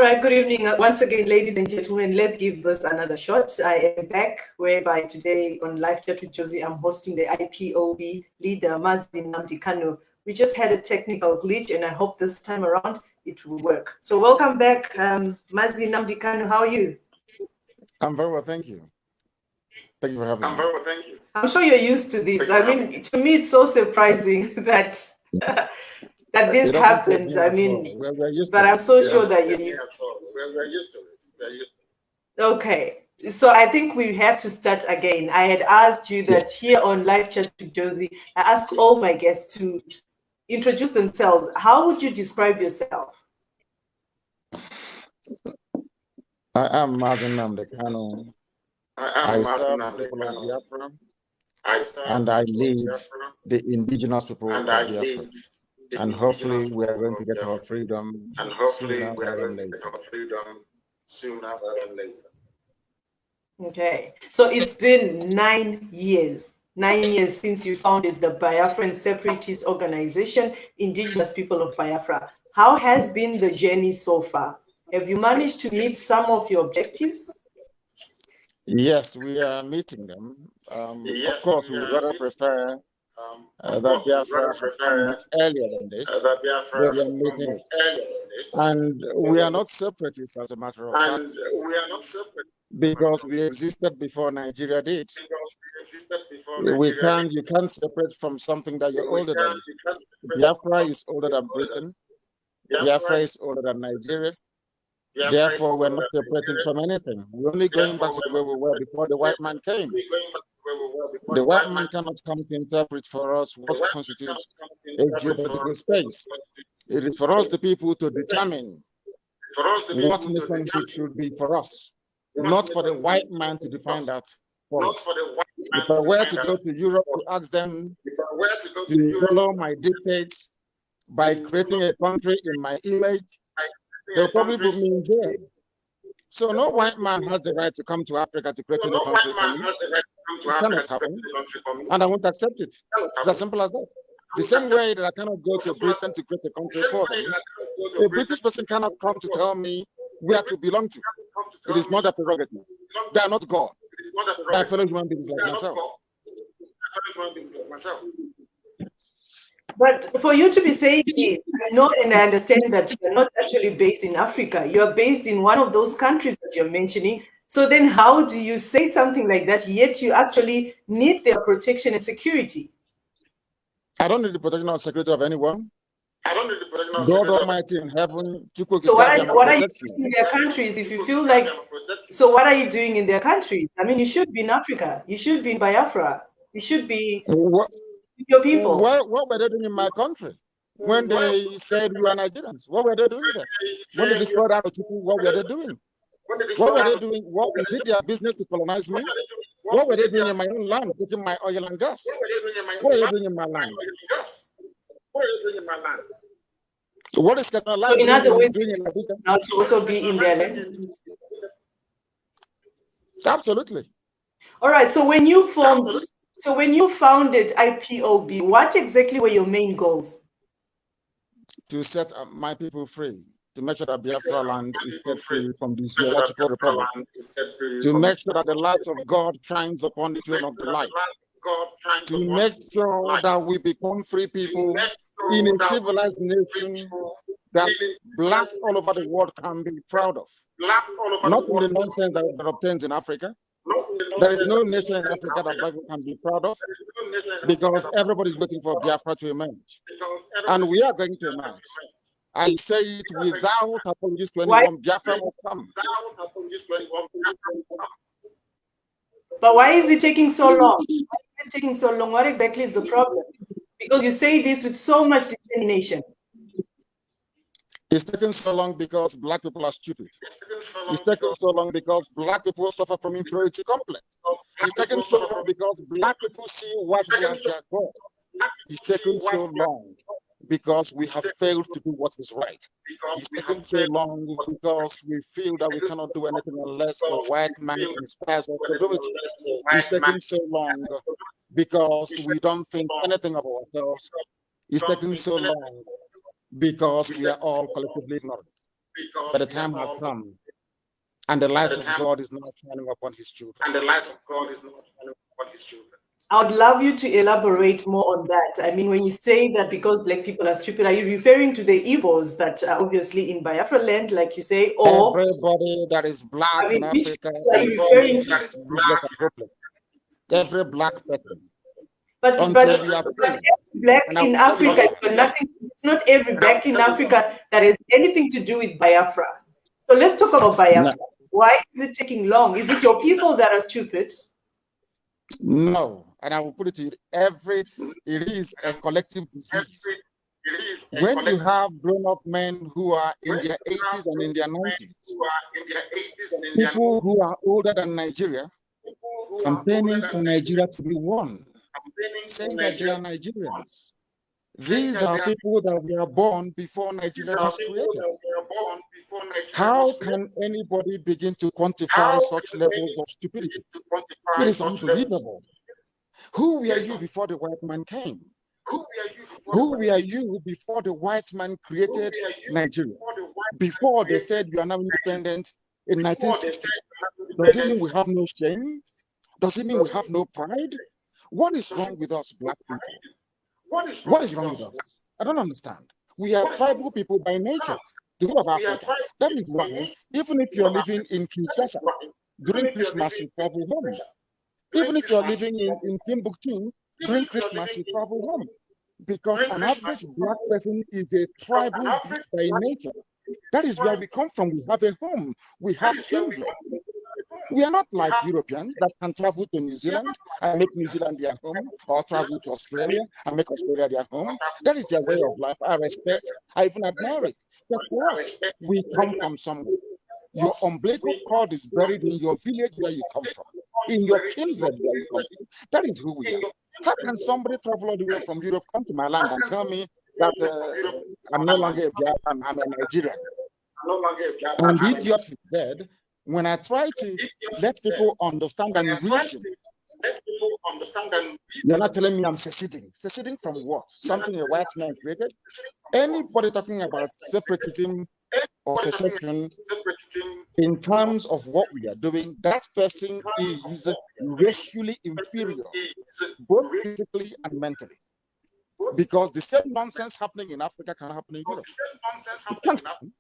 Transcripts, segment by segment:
right, good evening once again, ladies and gentlemen. Let's give this another shot. I am back, whereby today on Live Chat with Josie, I'm hosting the IPOB leader, Mazi Nnmadi Kanu. We just had a technical glitch, and I hope this time around it will work. So welcome back, Mazi Nnmadi Kanu. How are you? I'm very well, thank you. Thank you for having me. I'm very well, thank you. I'm sure you're used to this. I mean, to me, it's so surprising that that this happens. I mean, we're used but to I'm so it. sure that you're used to it. We're used to it. Okay. So I think we have to start again. I had asked you that here on Live Chat with Josie, I asked all my guests to introduce themselves. How would you describe yourself? I am Mazi Nnmadi Kanu. I serve the people of Biafra, and I lead the indigenous people of Biafra. And hopefully we are going to get our freedom sooner rather than later. Okay, so it's been 9 years. 9 years since you founded the Biafran separatist organization, Indigenous People of Biafra. How has been the journey so far? Have you managed to meet some of your objectives? Yes, we are meeting them. Of course, we would rather prefer that Biafra had come much earlier than this. We are meeting it. And we are not separatists, as a matter of fact, because we existed before Nigeria did. You can't separate from something that you're older than. Biafra is older than Britain. Biafra is older than Nigeria. Therefore, we're not separating from anything. We're only going back to the way we were before the white man came. The white man cannot come to interpret for us what constitutes a geopolitical space. It is for us, the people, to determine what nationship should be for us, not for the white man to define that for us. If I were to go to Europe to ask them to follow my dictates by creating a country in my image, they'll probably put me in jail. So no white man has the right to come to Africa to create a country for me. It cannot happen, and I won't accept it. It's as simple as that. The same way that I cannot go to Britain to create a country for them, a British person cannot come to tell me where to belong to. It is not a prerogative. They are not God. They are fellow human beings like myself. But for you to be saying this, I know and I understand that you're not actually based in Africa. You're based in one of those countries that you're mentioning. So then how do you say something like that, yet you actually need their protection and security? I don't need the protection or security of anyone. I don't need the protection of God Almighty in heaven. So what are you doing in their countries if you feel like, so what are you doing in their countries? I mean, you should be in Africa. You should be in Biafra. You should be with your people. What were they doing in my country? When they said we are Nigerians, what were they doing there? When they destroyed our people, what were they doing? What were they doing? What is it their business to colonize me? What were they doing in my own land, taking my oil and gas? What are they doing in my land? What is that so in other words, not to also be in their land? Absolutely. All right. So when you founded IPOB, what exactly were your main goals? To set my people free, to make sure that Biafra land is set free from this geological republic, to make sure that the light of God shines upon the throne of the light, to make sure that we become free people in a civilized nation that blacks all over the world can be proud of. Not in the nonsense that obtains in Africa. There is no nation in Africa that black people can be proud of, because everybody's waiting for Biafra to emerge. And we are going to emerge. I say it without apologies to anyone. Biafra will come. But why is it taking so long? Why is it taking so long? What exactly is the problem? Because you say this with so much determination. It's taking so long because black people are stupid. It's taking so long because black people suffer from inferiority complex. It's taking so long because black people see what we are their God. It's taking so long because we have failed to do what is right. It's taken so long because we feel that we cannot do anything unless a white man inspires us to do it. It's taken so long because we don't think anything of ourselves. It's taken so long because we are all collectively ignorant. But the time has come, and the light of God is now shining upon his children. I would love you to elaborate more on that. I mean, when you say that because Black people are stupid, are you referring to the Igbos that are obviously in Biafra land, like you say, or everybody that is black in Africa is hopeless. Every black person. But every black in Africa is nothing. It's not every black in Africa that has anything to do with Biafra. So let's talk about Biafra. No. Why is it taking long? Is it your people that are stupid? No, and I will put it to you, it is a collective disease. When you have grown-up men who are in their 80s and in their 90s, people who are older than Nigeria, campaigning for Nigeria to be one, saying that they are Nigerians. These are people that were born before Nigeria was created. How can anybody begin to quantify such levels of stupidity? It is unbelievable. Who were you before the white man came? Who were you before the white man created Nigeria? Before they said you are now independent in 1960. Does it mean we have no shame? Does it mean we have no pride? What is wrong with us, black people? What is wrong with us? I don't understand. We are tribal people by nature. The whole of Africa. That is why, even if you're living in Kinshasa, during Christmas you travel home. Even if you're living in Timbuktu, during Christmas you travel home. Because an average black person is a tribal beast by nature. That is where we come from. We have a home. We have kindred. We are not like Europeans that can travel to New Zealand and make New Zealand their home, or travel to Australia and make Australia their home. That is their way of life. I respect, I even admire it. But for us, we come from somewhere. Your umbilical cord is buried in your village where you come from, in your kindred where you come from. That is who we are. How can somebody travel all the way from Europe, come to my land and tell me that I'm no longer a Biafran, I'm a Nigerian? And the idiot is dead. When I try to let people understand and reason, you're not telling me I'm seceding. Seceding from what? Something a white man created? Anybody talking about separatism or secession in terms of what we are doing, that person is racially inferior, both physically and mentally. Because the same nonsense happening in Africa can happen in Europe. It can't happen.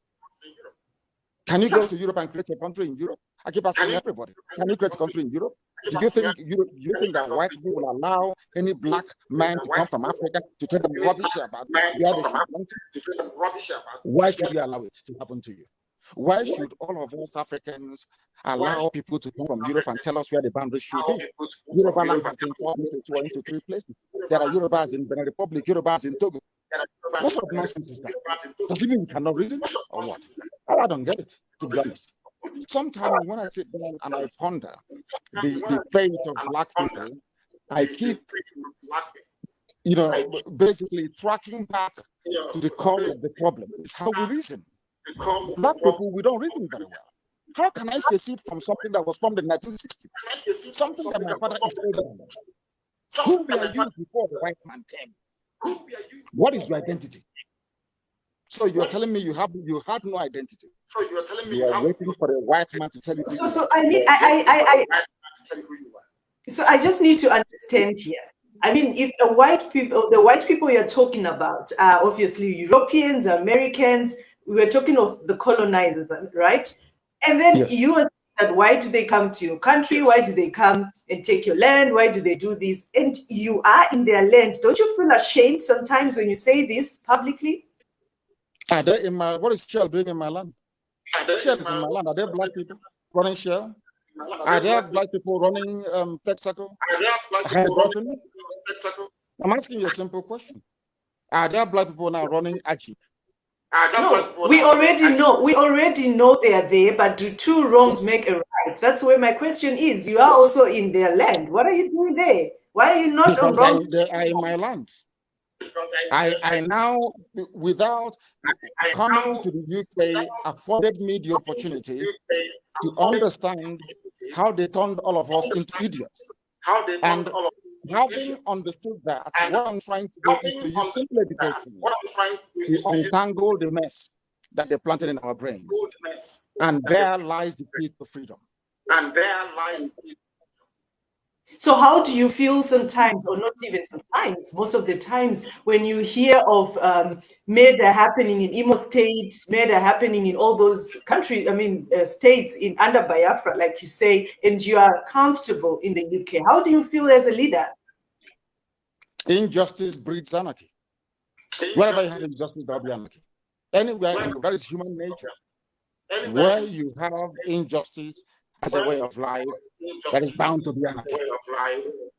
Can you go to Europe and create a country in Europe? I keep asking everybody, can you create a country in Europe? Do you think that white people will allow any black man to come from Africa to tell them rubbish about where they should want to? Why should we allow it to happen to you? Why should all of us Africans allow people to come from Europe and tell us where the boundaries should be? Yoruba land has been torn into 3 places. There are Yorubas in Benin Republic, Yorubas in Togo. What sort of nonsense is that? Does it mean we cannot reason or what? I don't get it, to be honest. Sometimes when I sit down and I ponder the fate of black people, I keep, basically tracking back to the core of the problem. It's how we reason. Black people, we don't reason very well. How can I secede from something that was formed in 1960? Something that my father is older than. Who were you before the white man came? What is your identity? So you're telling me you had no identity. So you're telling me you are waiting for a white man to tell you. So I mean, so I just need to understand here. I mean, if the white people you're talking about are obviously Europeans, Americans, we were talking of the colonizers, right? And then yes. You are that why do they come to your country? Why do they come and take your land? Why do they do this? And you are in their land. Don't you feel ashamed sometimes when you say this publicly? Are they in my, what is Shell doing in my land? Shell is in my land. Are there black people running Shell? Are there black people running Texaco? I'm asking you a simple question. Are there black people now running Ajit? No, we already know they are there, but do 2 wrongs make a right? That's where my question is. You are also in their land. What are you doing there? Why are you not on wrong? They are in my land. I now, without coming to the UK, afforded me the opportunity to understand how they turned all of us into idiots. And having understood that, what I'm trying to do is to use simple education to untangle the mess. that they planted in our brains. And there lies the key to freedom. So how do you feel sometimes, or not even sometimes, most of the times, when you hear of murder happening in Imo State, murder happening in all those countries, states in under Biafra, like you say, and you are comfortable in the UK? How do you feel as a leader? Injustice breeds anarchy. Wherever you have injustice, there will be anarchy. Anywhere, that is human nature. Where you have injustice as a way of life, that is bound to be anarchy.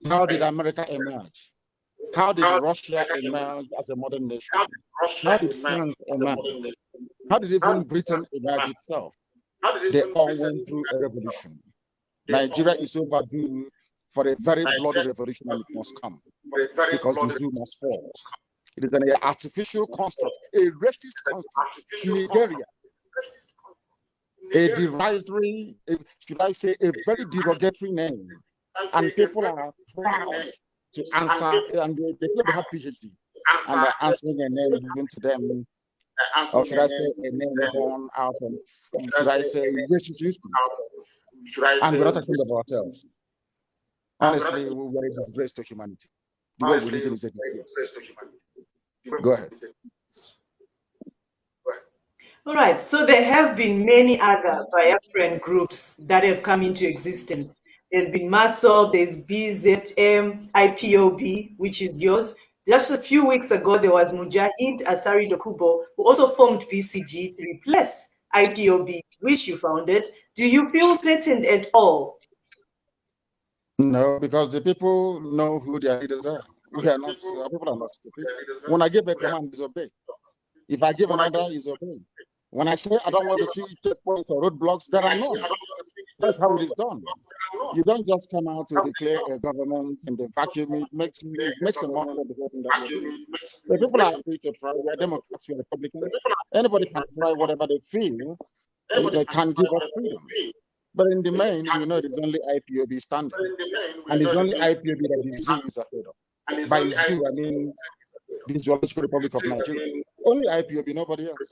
How did America emerge? How did Russia emerge as a modern nation? How did France emerge? How did even Britain emerge itself? They all went through a revolution. Nigeria is overdue for a very bloody revolution, and it must come, because the zoo must fall. It is an artificial construct, a racist construct. Nigeria, a derisory, should I say, a very derogatory name. And people are proud to answer, and they claim they have PhD, and they're answering a name given to them, or should I say, a name born out of, should I say, racist instinct. And we're not talking about ourselves. Honestly, we are a disgrace to humanity. The way we listen is a disgrace. Go ahead. All right, so there have been many other Biafran groups that have come into existence. There's been MASOB, there's BZM, IPOB, which is yours. Just a few weeks ago, there was Mujahid Asari Dokubo, who also formed BCG to replace IPOB, which you founded. Do you feel threatened at all? No, because the people know who their leaders are. We are not, people are not stupid. When I give a command, is obey. If I give an order, is obey. When I say I don't want to see checkpoints or roadblocks, there are none. That's how it is done. You don't just come out to declare a government in the vacuum. It makes a model of the person that you do. The people are free to try. We are Democrats, we are Republicans. Anybody can try whatever they feel. They can give us freedom. But in the main, you know, it is only IPOB standing. And it's only IPOB that the zoo is afraid of. By zoo, I mean the Zoological Republic of Nigeria. Only IPOB, nobody else.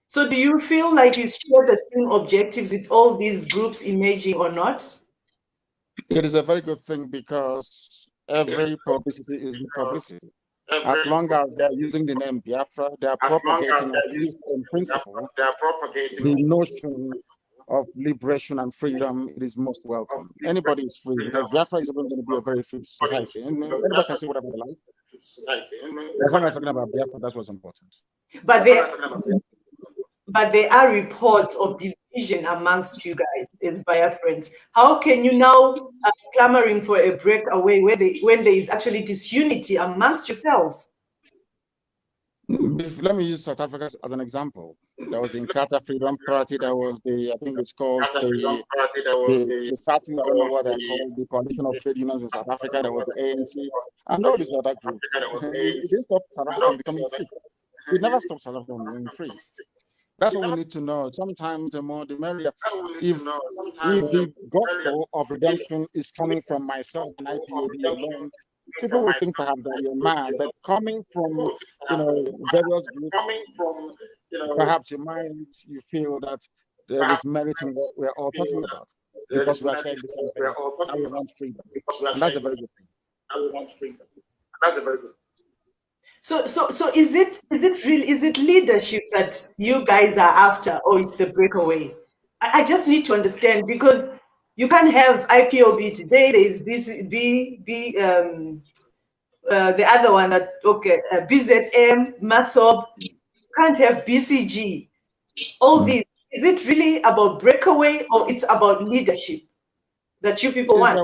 So do you feel like you share the same objectives with all these groups emerging or not? It is a very good thing, because every publicity is publicity. As long as they're using the name Biafra, they're propagating, at least in principle, the notion of liberation and freedom. It is most welcome. Anybody is free, because Biafra is going to be a very free society. And anybody can say whatever they like. As long as talking about Biafra, that's what's important. But there are reports of division amongst you guys as Biafrans. How can you now clamoring for a breakaway when there is actually disunity amongst yourselves? Let me use South Africa as an example. There was the Inkatha Freedom Party. There was the, I think it's called the SATU, I don't know what they're called, the Coalition of Trade Unions in South Africa. There was the ANC, and all these other groups. It didn't stop South Africa from becoming free. It never stopped South Africa from becoming free. That's what we need to know. Sometimes the more the merrier. If the gospel of redemption is coming from myself and IPOB alone, people will think perhaps that you're mad. But coming from various groups, perhaps you feel that there is merit in what we're all talking about, because we are saying the same thing. And we want freedom. And that's a very good thing. So is it leadership that you guys are after, or it's the breakaway? I just need to understand, because you can't have IPOB today. There is the other one that BZM, MASOB. You can't have BCG. All these. Is it really about breakaway, or it's about leadership that you people want?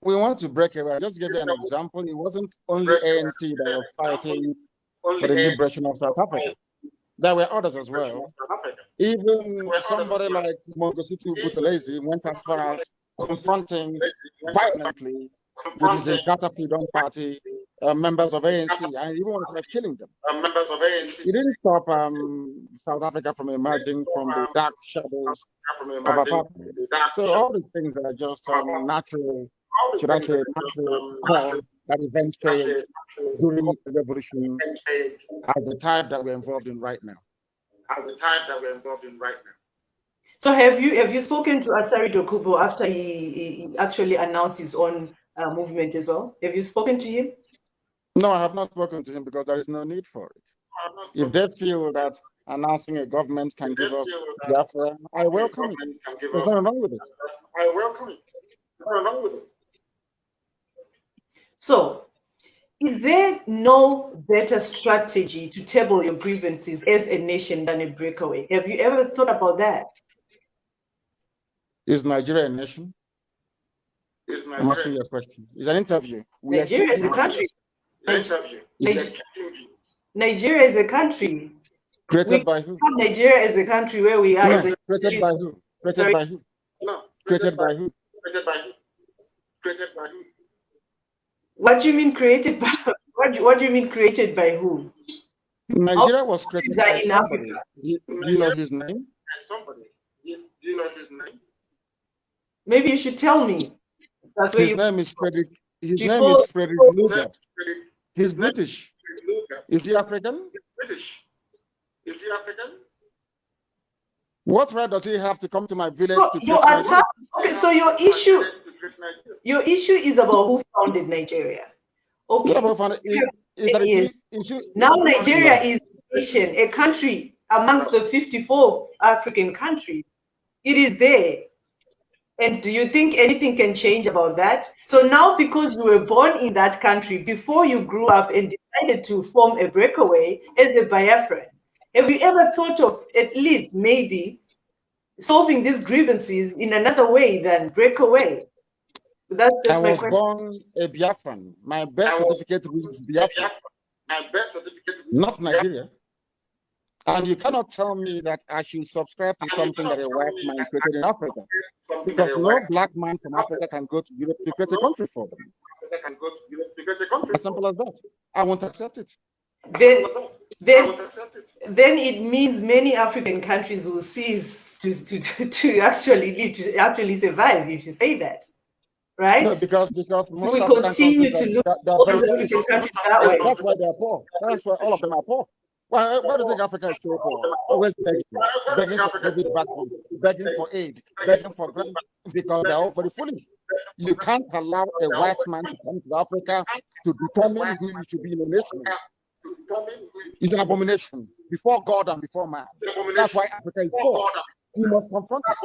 We want to break away. I'll just give you an example. It wasn't only ANC that was fighting for the liberation of South Africa. There were others as well. Even somebody like Mongositu Buthelezi went as far as confronting violently with the Inkatha Freedom Party members of ANC, and even was killing them. It didn't stop South Africa from emerging from the dark shadows of apartheid. So all these things are just natural should I say, natural cause that events failed during the revolution as the type that we're involved in right now. So have you spoken to Asari Dokubo after he actually announced his own movement as well? Have you spoken to him? No, I have not spoken to him because there is no need for it. If they feel that announcing a government can give us Biafra, I welcome it. There's nothing wrong with it. I welcome it. There's nothing wrong with it. So, is there no better strategy to table your grievances as a nation than a breakaway? Have you ever thought about that? Is Nigeria a nation? I'm asking you a question. It's an interview. Nigeria is a country. Nigeria is a country. Created by who? Nigeria is a country where we are. No, created by who? Created by who? No. Created by who? Created by who? Created by who? What do you mean created by? What do you mean created by who? Nigeria was created by in somebody. Africa. Do you know his name? Somebody. Do you know his name? Maybe you should tell me. That's his name is Frederick. His name is Frederick Luger. He's British. Is he African? British. Is he African? What right does he have to come to my village to your attack? Okay, so your issue is about who founded Nigeria. Okay. Now Nigeria is a nation, a country amongst the 54 African countries. It is there. And do you think anything can change about that? So now, because you were born in that country, before you grew up and decided to form a breakaway as a Biafran, have you ever thought of at least maybe solving these grievances in another way than breakaway? That's just my question. I was born a Biafran. My birth certificate reads Biafran. My birth certificate reads not Nigeria. And you cannot tell me that I should subscribe to something that a white man created in Africa. Because no black man from Africa can go to Europe to create a country for them. As simple as that. I won't accept it. Then it means many African countries will cease to actually survive if you say that. Right? No, because most we continue to look at African countries that way. That's why they're poor. That's why all of them are poor. Why do you think Africa is so poor? Always begging for aid, begging for grant, because they're all very foolish. You can't allow a white man to come to Africa to determine who you should be in a nation. It's an abomination before God and before man. That's why Africa is poor. We must confront it.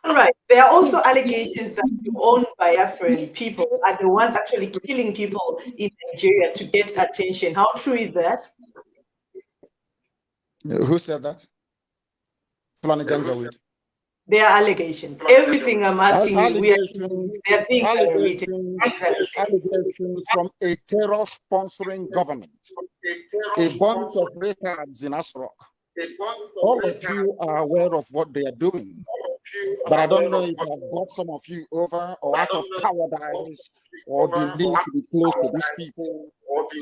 All right. There are also allegations that your own Biafran people are the ones actually killing people in Nigeria to get attention. How true is that? Who said that? There are allegations. Everything I'm asking you, there are things that are written. Allegations from a terror-sponsoring government. A bunch of retards in Asrock. All of you are aware of what they are doing. But I don't know if I've got some of you over or out of cowardice or the need to be close to these people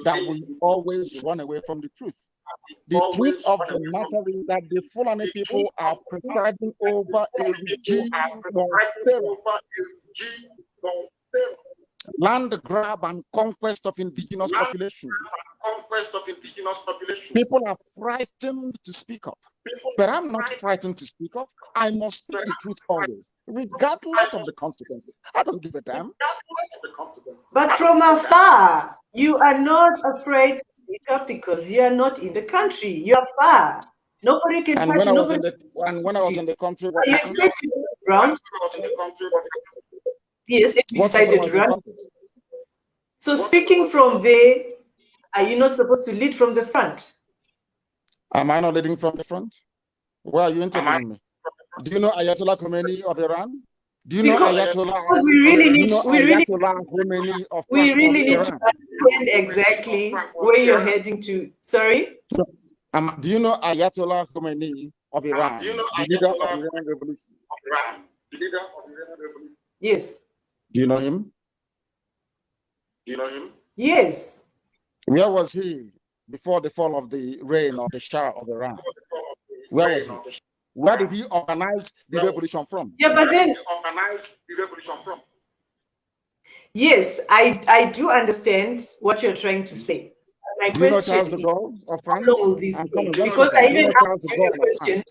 that will always run away from the truth. The truth of the matter is that the Fulani people are presiding over a regime of terror. Land grab and conquest of indigenous population. People are frightened to speak up. But I'm not frightened to speak up. I must speak the truth always, regardless of the consequences. I don't give a damn. But from afar, you are not afraid to speak up because you are not in the country. You are far. Nobody can touch you. When I was in the country, what you expect to be around? Yes, if you decided to run. So speaking from there, are you not supposed to lead from the front? Am I not leading from the front? Why are you interviewing me? Do you know Ayatollah Khomeini of Iran? Do you know Ayatollah? Because we really need to understand exactly where you're heading to. Sorry? Do you know Ayatollah Khomeini of Iran? Do you know the leader of the Iranian Revolution? Yes. Do you know him? Yes. Where was he before the fall of the reign of the Shah of Iran? Where was he? Where did he organize the revolution from? Yeah, but then yes, I do understand what you're trying to say. My Do you know question Charles de is, Gaulle of how France? long will this take? Because I even asked you a question.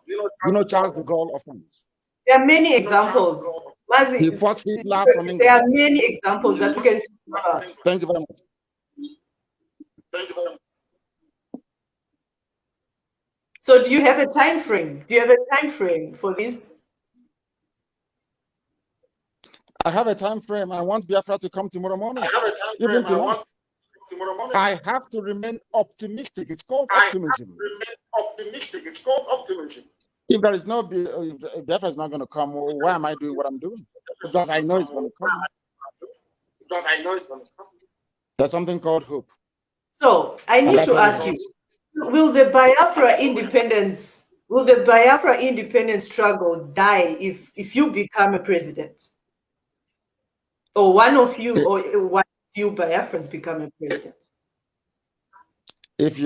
You know Charles de Gaulle of France? There are many examples. Mazi, He fought Hitler from England. there are many examples that we can talk about. Thank you very much. So do you have a time frame? Do you have a time frame for this? I have a time frame. I want Biafra to come tomorrow morning. Even tonight. I have to remain optimistic. It's called optimism. If there is no, if Biafra is not going to come, why am I doing what I'm doing? Because I know it's going to come. There's something called hope. So I need to ask you, will the Biafra independence struggle die if you become a president? Or one of you, or one of you Biafrans become a president? If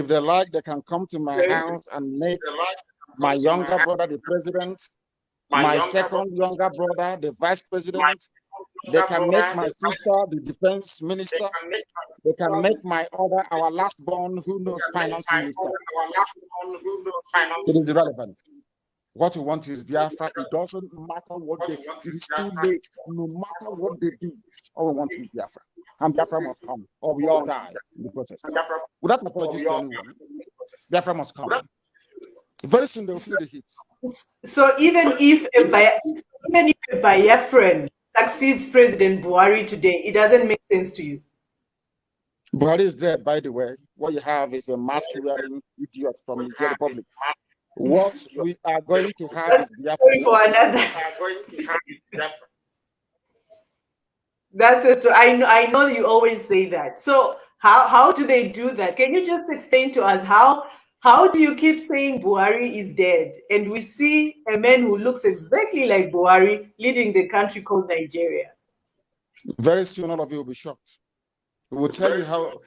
they like, they can come to my house and make my younger brother the president, my second younger brother the vice president. They can make my sister the defense minister. They can make our last born who knows finance minister. It is irrelevant. What we want is Biafra. It doesn't matter what they do. It is too late. No matter what they do, all we want is Biafra. And Biafra must come, or we all die in the process. Without apologies to anyone, Biafra must come. Very soon they will feel the heat. So even if a Biafran succeeds President Buhari today, it doesn't make sense to you? Buhari is dead, by the way. What you have is a mask-wearing idiot from the Niger Republic. What we are going to have is Biafra. For another. That's it. So I know you always say that. So how do they do that? Can you just explain to us how do you keep saying Buhari is dead, and we see a man who looks exactly like Buhari leading the country called Nigeria? Very soon, all of you will be shocked. We will tell you how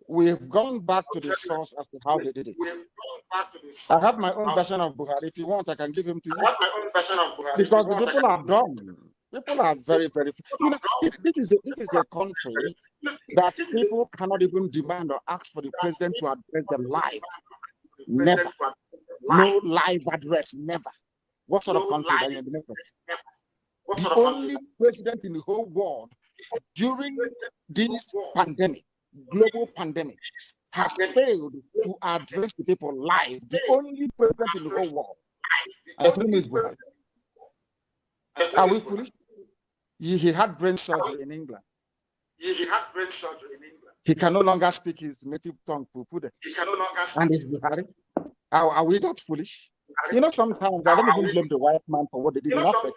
we've gone back to the source as to how they did it. I have my own version of Buhari. If you want, I can give him to you. Because the people are dumb. People are very, very. You know, this is a country that people cannot even demand or ask for the president to address them live. Never. No live address. Never. What sort of country are you in the next? The only president in the whole world during this pandemic, global pandemic, has failed to address the people live. The only president in the whole world. I think is Buhari. Are we foolish? He had brain surgery in England. He can no longer speak his native tongue, Pupude. And it's Buhari. Are we that foolish? You know, sometimes I don't even blame the white man for what they did in Africa.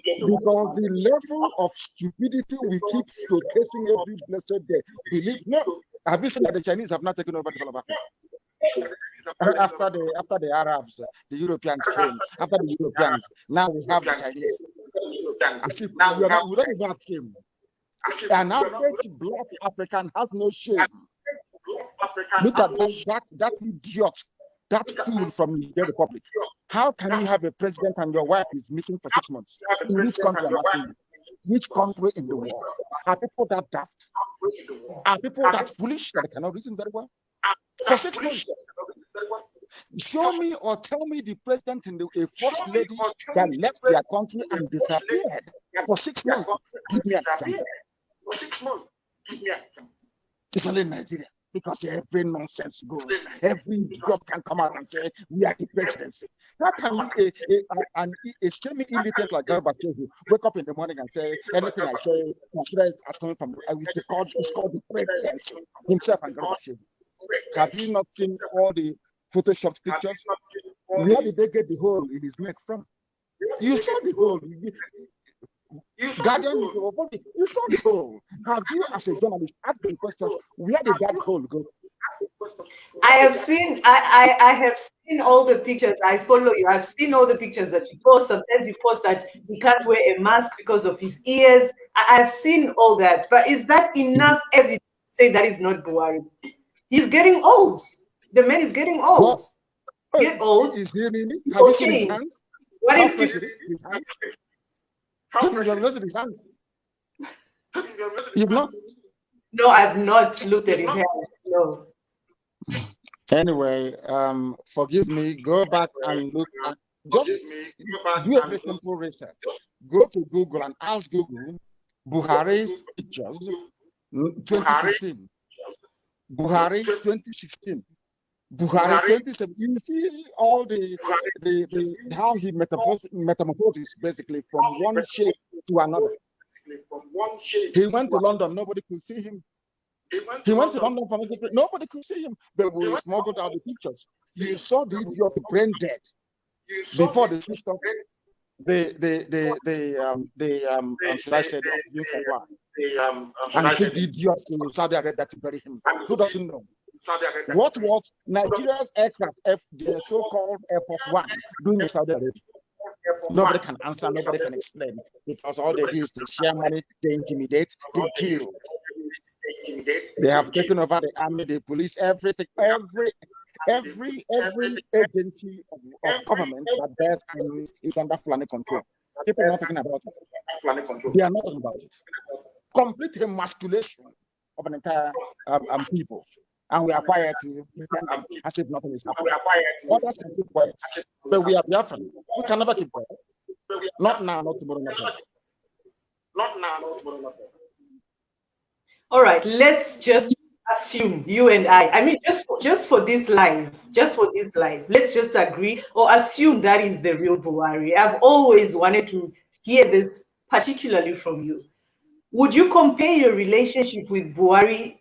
Because the level of stupidity we keep showcasing every blessed day. Believe me, have you seen that the Chinese have not taken over the whole of Africa? After the Arabs, the Europeans came. After the Europeans, now we have the Chinese. As if we don't even have shame. An average black African has no shame. Look at that idiot, that fool from the Niger Republic. How can you have a president and your wife is missing for 6 months? In which country am I asking you? Which country in the world? Are people that daft? Are people that foolish that they cannot reason very well? For 6 months. Show me or tell me the president and a first lady that left their country and disappeared for 6 months. Give me an example. It's only Nigeria. Because every nonsense goes, every job can come out and say, we are the presidency. How can a semi-illiterate like Gorbachev wake up in the morning and say, anything I say, is coming from, it's called the presidency, himself and Gorbachev. Have you not seen all the Photoshopped pictures? Where did they get the hole in his neck from? You saw the hole. Guardian, you saw the hole. Have you, as a journalist, asked the questions? Where did that hole go? I have seen. I have seen all the pictures. I follow you. I've seen all the pictures that you post. Sometimes you post that he can't wear a mask because of his ears. I've seen all that. But is that enough evidence to say that is not Buhari? He's getting old. The man is getting old. get old. Is he really? Have you seen his hands? What How if fresh it is? His hands? How fresh it is? His hands? You've not? No, I've not looked at his hands. No. Anyway, forgive me. Go back and look at. Just do a very simple research. Go to Google and ask Google Buhari's pictures 2015, Buhari 2016, Buhari 2017. You see all the how he metamorphoses basically from one shape to another. He went to London, nobody could see him. He went to London for music, nobody could see him. But we smuggled out the pictures. You saw the idiot brain dead before the switched off should I say the supply. And took the idiots to Saudi Arabia to bury him. Who doesn't know? What was Nigeria's aircraft, the so-called Air Force One, doing in Saudi Arabia? Nobody can answer, nobody can explain. Because all they do is to share money, they intimidate, they kill. They have taken over the army, the police, everything, every agency of government that bears arms is under Fulani control. People are not talking about it. They are not talking about it. Complete emasculation of an entire people. And we are quiet as if nothing is happening. Others can keep quiet. But we are Biafran. We can never keep quiet. Not now, not tomorrow, not tomorrow. Not now, not tomorrow, not tomorrow. All right, let's just assume, you and I mean, just for this live, let's just agree or assume that is the real Buhari. I've always wanted to hear this, particularly from you. Would you compare your relationship with Buhari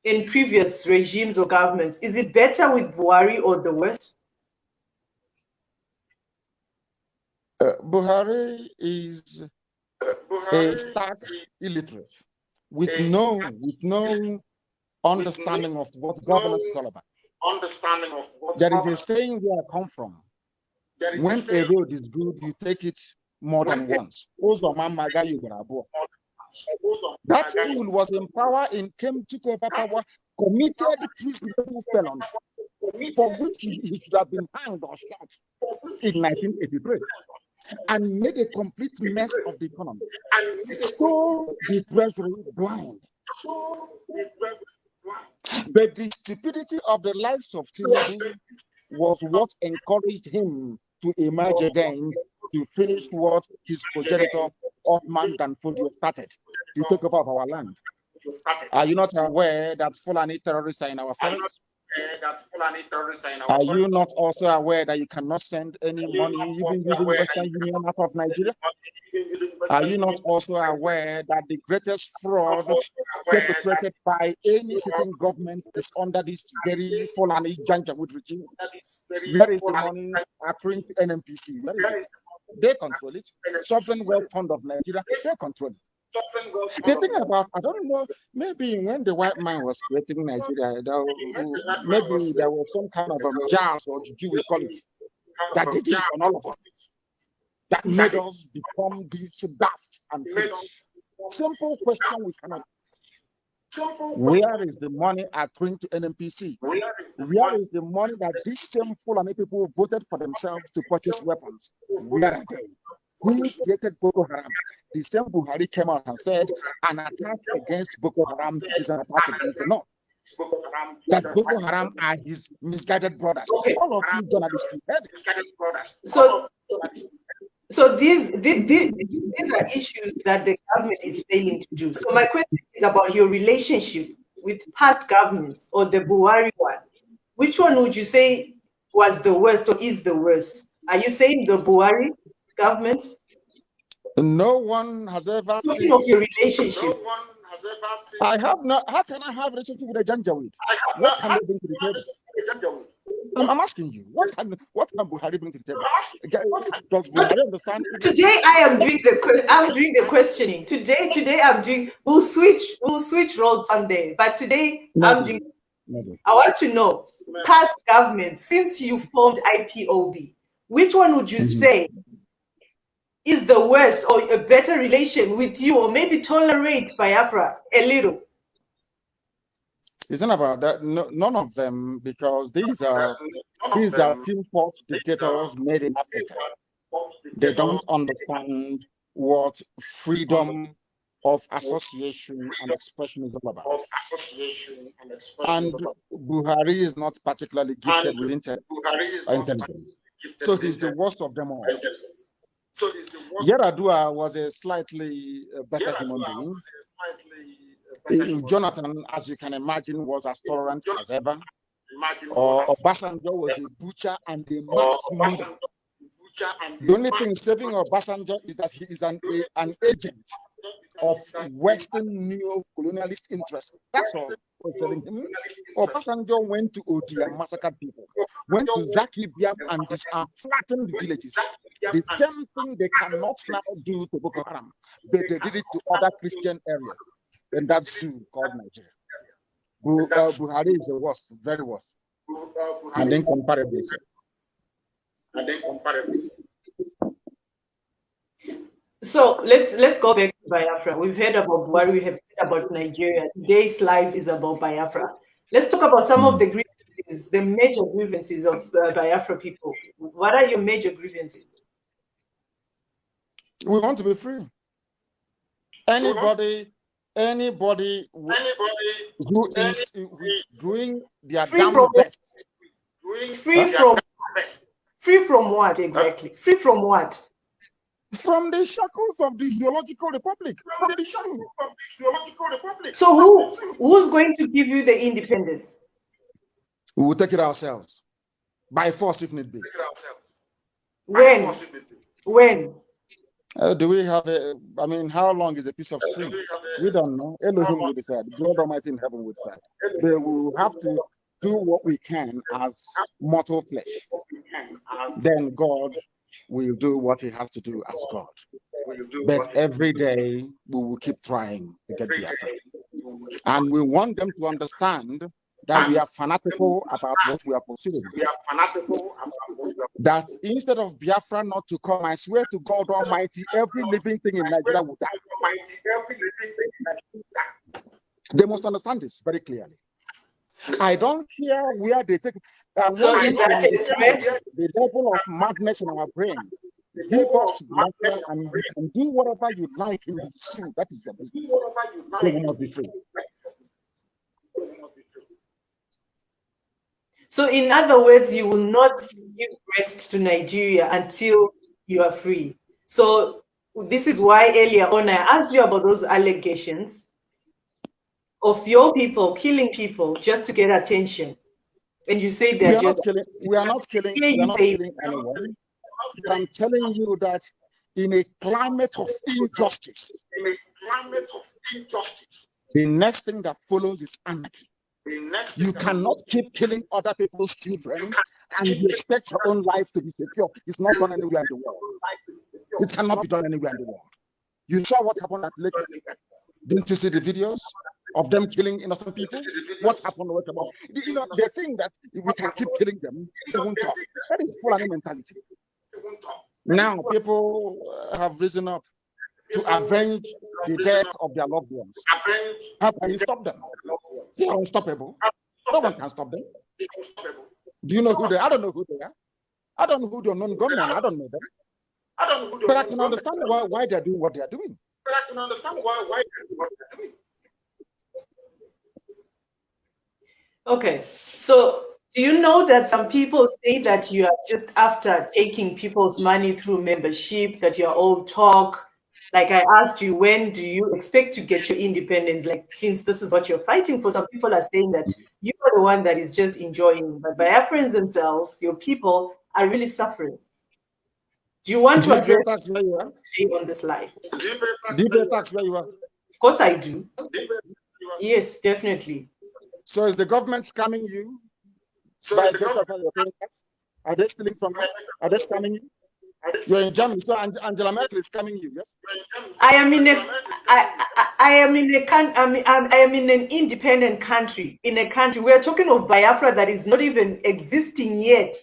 in previous regimes or governments? Is it better with Buhari or the worst? Buhari is a stark illiterate with no understanding of what governance is all about. There is a saying where I come from. When a road is good, you take it more than once. That fool was in power, took over power, committed treasonable felony, for which he should have been hanged or shot in 1983, and made a complete mess of the economy. So the treasury blind. But the stupidity of the lives of Tinubu was what encouraged him to emerge again to finish what his progenitor, Othman Danfodio, started. He took over our land. Are you not aware that Fulani terrorists are in our forests? Are you not also aware that you cannot send any money even using Western Union out of Nigeria? Are you not also aware that the greatest fraud perpetrated by any sitting government is under this very Fulani Janjaweed regime? Where is the money accruing to NNPC? Where is it? They control it. Sovereign Wealth Fund of Nigeria, they control it. The thing about, I don't know, maybe when the white man was creating Nigeria, maybe there was some kind of jazz or juju, we call it, that they did on all of us, that made us become this daft and foolish. Simple question we cannot. Where is the money accruing to NNPC? Where is the money that these same Fulani people voted for themselves to purchase weapons? Where are they? Who created Boko Haram? The same Buhari came out and said an attack against Boko Haram is an attack against the North. That Boko Haram are his misguided brothers. Okay. All of you journalists said. So these are issues that the government is failing to do. So my question is about your relationship with past governments or the Buhari one. Which one would you say was the worst or is the worst? Are you saying the Buhari government? No one has ever Talking of your relationship. No one has ever seen. I have not. How can I have a relationship with a Janjaweed? What can they bring to the table? I'm asking you. What can Buhari bring to the table? Does Buhari understand? Today I am doing the questioning. Today I'm doing. We'll switch roles someday. But today I'm doing. I want to know past government since you formed IPOB. Which one would you say is the worst or a better relation with you, or maybe tolerate Biafra a little? It's not about that. No, none of them, because these are few false dictators made in Africa. They don't understand what freedom of association and expression is all about. And Buhari is not particularly gifted with intelligence. So he's the worst of them all. Yar'Adua was a slightly better human being. Jonathan, as you can imagine, was as tolerant as ever. Obasanjo was a butcher and a mass murderer. The only thing saving Obasanjo is that he is an agent of Western neo-colonialist interests. That's all was saving him. Obasanjo went to Odi and massacred people, went to Zaki Biam and flattened villages. The same thing they cannot now do to Boko Haram, but they did it to other Christian areas in that zoo called Nigeria. Buhari is the worst, very worst, and incomparable. So let's go back to Biafra. We've heard about Buhari, we have heard about Nigeria. Today's live is about Biafra. Let's talk about some of the grievances, the major grievances of Biafra people. What are your major grievances? We want to be free. Anybody who is doing their damn best. Free from what exactly? Free from what? From the shackles of the Zoological Republic. From the Zoological Republic. So who's going to give you the independence? We will take it ourselves. By force if need be. When? When? Do we have how long is a piece of string? We don't know. Elohim will decide. God Almighty in heaven will decide. They will have to do what we can as mortal flesh. Then God will do what he has to do as God. But every day we will keep trying to get Biafra. And we want them to understand that we are fanatical about what we are pursuing. That instead of Biafra not to come, I swear to God Almighty, every living thing in Nigeria will die. They must understand this very clearly. I don't care where they take it. So is that a threat? The level of madness in our brain. Give us Biafra and you can do whatever you like in the zoo. That is your business. So we must be free. So in other words, you will not give rest to Nigeria until you are free. So this is why earlier on I asked you about those allegations of your people killing people just to get attention. And you say they're we are not killing anyone. But I'm telling you that in a climate of injustice, the next thing that follows is anarchy. You cannot keep killing other people's children and you expect your own life to be secure. It's not done anywhere in the world. It cannot be done anywhere in the world. You saw what happened at Lake. Didn't you see the videos of them killing innocent people? What happened? They think that if we can keep killing them, they won't talk. That is Fulani mentality. Now people have risen up to avenge the death of their loved ones. How can you stop them? They are unstoppable. No one can stop them. Do you know who they are? I don't know who they are. I don't know who they're non-government. I don't know them. But I can understand why they're doing what they are doing. Okay. So do you know that some people say that you are just after taking people's money through membership, that you're all talk? Like I asked you, when do you expect to get your independence? Like, since this is what you're fighting for, some people are saying that you are the one that is just enjoying, but Biafrans themselves, your people, are really suffering. Do you want to address on this live? Do you pay tax where you are? Of course I do. Yes, definitely. So is the government scamming you? Are they stealing from you? Are they scamming you? You're in Germany, so Angela Merkel is scamming you, yes? I am in an independent country, we're talking of Biafra that is not even existing yet.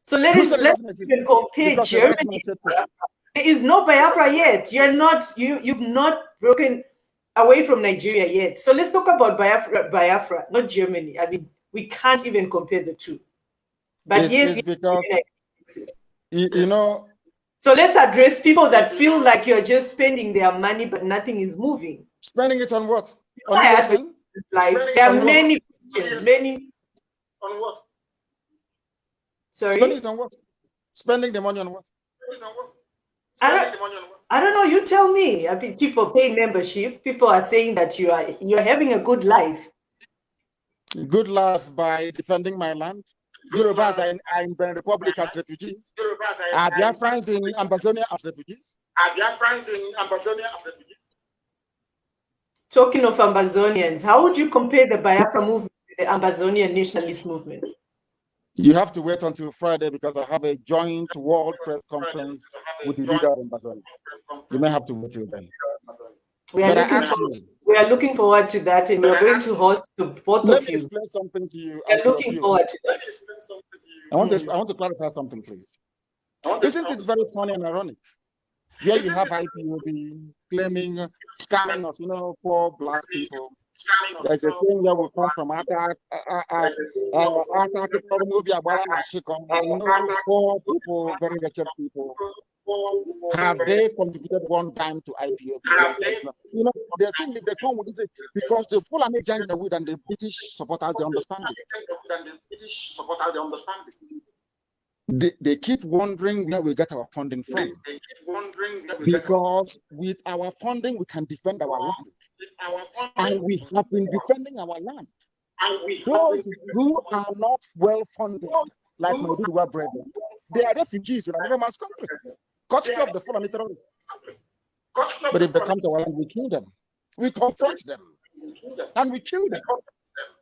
So let's even compare Germany. There is no Biafra yet. You've not broken away from Nigeria yet. So let's talk about Biafra, not Germany. I mean, we can't even compare the two. But it's because, you know. So let's address people that feel like you're just spending their money, but nothing is moving. Spending it on what? On life. There are many questions, many. On what? Sorry? Spending it on what? Spending the money on what? I don't know. You tell me. I mean, people pay membership. People are saying that you're having a good life. Good life by defending my land. Yorubas are in Benin Republic as refugees. Are Biafrans in Ambazonia as refugees? Talking of Ambazonians, how would you compare the Biafra movement with the Ambazonian nationalist movement? You have to wait until Friday because I have a joint world press conference with the leader of Ambazonia. You may have to wait till then. We are looking forward to that, and we're going to host the both of you. Let me explain something to you. We're looking forward to that. I want to clarify something, please. Isn't it very funny and ironic? Here you have IPOB claiming, scamming us, poor black people. There's a thing where we come from, poor people, very wretched people. Have they contributed one dime to IPOB? The thing they come with is because the Fulani joined the wood and the British supporters, they understand it. They keep wondering where we get our funding from. Because with our funding, we can defend our land. And we have been defending our land. Those who are not well funded, like my Duduwa brethren, they are refugees in another man's country. Courtesy of the Fulani terrorists. But if they come to our land, we kill them. We confront them. And we kill them.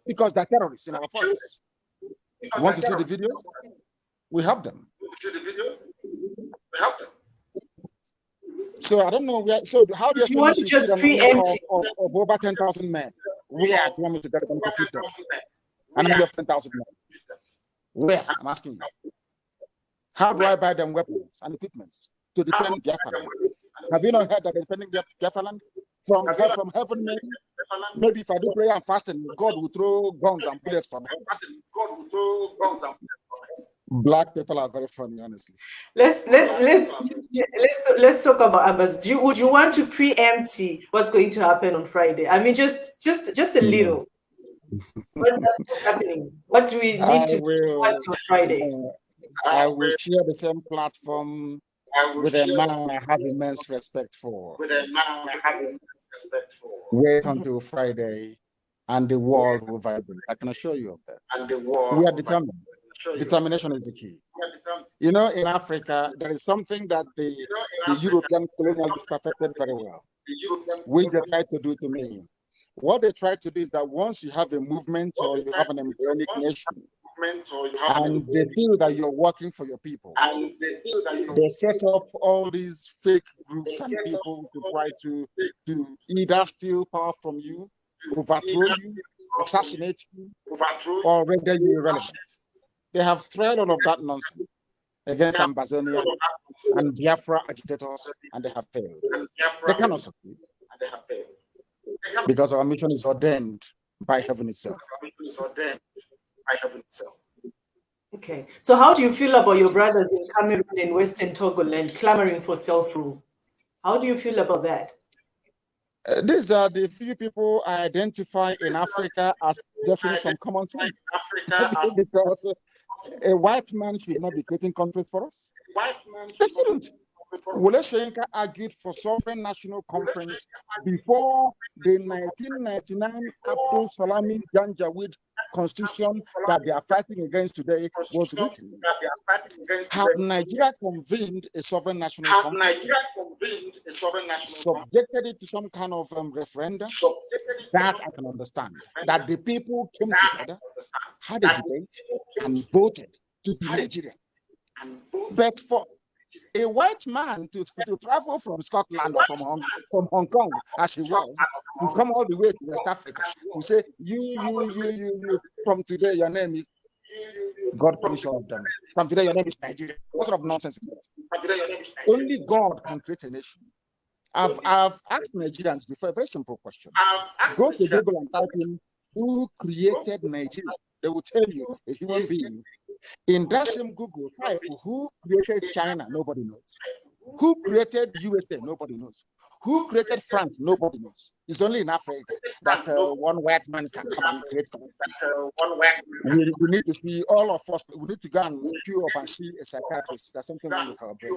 Because they're terrorists in our forests. You want to see the videos? We have them. So I don't know where. So how do you want to just preempt of over 10,000 men? Where do you want me to get them to feed them? And I'm just 10,000 men. Where? I'm asking you. How do I buy them weapons and equipment to defend Biafra land? Have you not heard that they're defending Biafra land? From heaven, maybe if I do prayer and fasting, God will throw guns and bullets from heaven. Black people are very funny, honestly. Let's talk about Abbas. Would you want to preempt what's going to happen on Friday? I mean, just a little. What's happening? What do we need to do on Friday? I will share the same platform with a man I have immense respect for. Wait until Friday, and the world will vibrate. I can assure you of that. We are determined. Determination is the key. In Africa, there is something that the European colonialists perfected very well, which they tried to do to me. What they try to do is that once you have a movement or you have an embryonic nation, and they feel that you're working for your people, they set up all these fake groups and people to try to either steal power from you, overthrow you, assassinate you, or render you irrelevant. They have tried all of that nonsense against Ambazonia and Biafra agitators, and they have failed. They cannot succeed because our mission is ordained by heaven itself. Okay, so how do you feel about your brothers in Cameroon and Western Togoland clamoring for self-rule? How do you feel about that? These are the few people I identify in Africa as definitely some common sense. Because a white man should not be creating countries for us. They shouldn't. Wole Soyinka argued for sovereign national conference before the 1999 Abdul Salami Janjaweed constitution that they are fighting against today was written. Have Nigeria convened a sovereign national conference? Subjected it to some kind of referendum? That I can understand. That the people came together, had a debate, and voted to be Nigerian. But for a white man to travel from Scotland or from Hong Kong, as he was, to come all the way to West Africa to say, you, from today your name is, God punish all of them. From today your name is Nigeria. What sort of nonsense is that? Only God can create a nation. I've asked Nigerians before a very simple question. Go to Google and type in who created Nigeria. They will tell you a human being. In that same Google, type who created China. Nobody knows. Who created USA? Nobody knows. Who created France? Nobody knows. It's only in Africa that one white man can come and create something. We need to see, all of us, we need to go and queue up and see a psychiatrist. There's something wrong with our brain.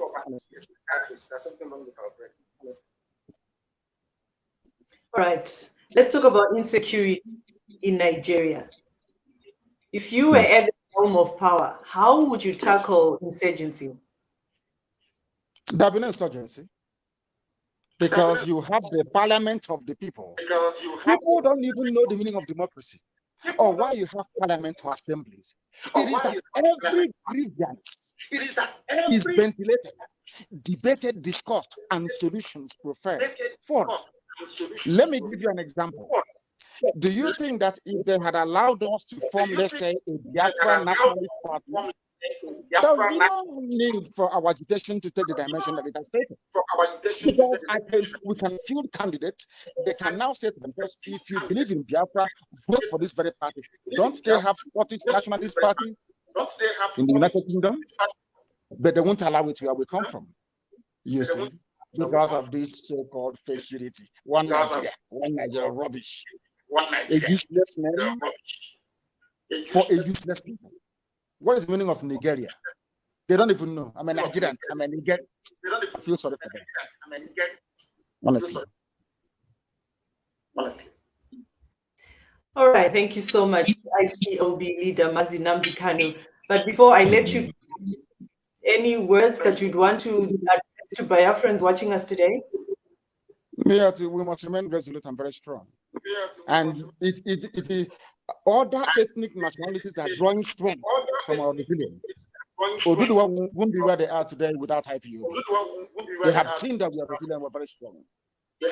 All right. Let's talk about insecurity in Nigeria. If you were at the helm of power, how would you tackle insurgency? There'll be no insurgency. Because you have the parliament of the people. People don't even know the meaning of democracy or why you have parliament or assemblies. It is that every grievance is ventilated, debated, discussed, and solutions preferred. Let me give you an example. Do you think that if they had allowed us to form, let's say, a Biafra nationalist party, there would be no need for our agitation to take the dimension that it has taken? Because we can field candidates. They can now say to themselves, if you believe in Biafra, vote for this very party. Don't they have Scottish nationalist party in the United Kingdom? But they won't allow it where we come from. You see, because of this so-called fake unity. One Nigeria rubbish. A useless name for a useless people. What is the meaning of Nigeria? They don't even know. I'm a Nigerian. I'm a Nigerian. I feel sorry for them. Honestly. All right. Thank you so much, IPOB leader Mazi Nnamdi Kanu. But before I let you, any words that you'd want to address to Biafrans watching us today? Yeah, we must remain resolute and very strong. And other ethnic nationalities are drawing strength from our resilience. Oduduwa won't be where they are today without IPOB. They have seen that we are resilient, we're very strong.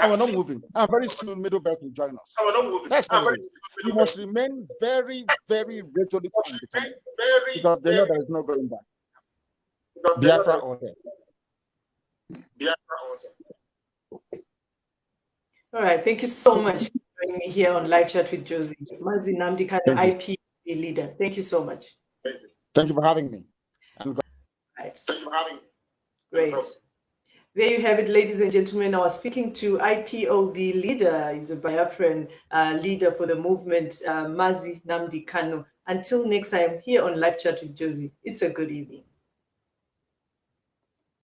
And we're not moving. And very soon, Middle Belt will join us. That's how it is. We must remain very, very resolute and determined. Because they know there is no going back. Biafra or death. All right. Thank you so much for joining me here on Live Chat with Josie. Mazi Nnamdi Kanu, IPOB leader. Thank you so much. Thank you for having me. Right. Great. There you have it, ladies and gentlemen. I was speaking to IPOB leader. He's a Biafran leader for the movement, Mazi Nnamdi Kanu. Until next time, here on Live Chat with Josie, it's a good evening.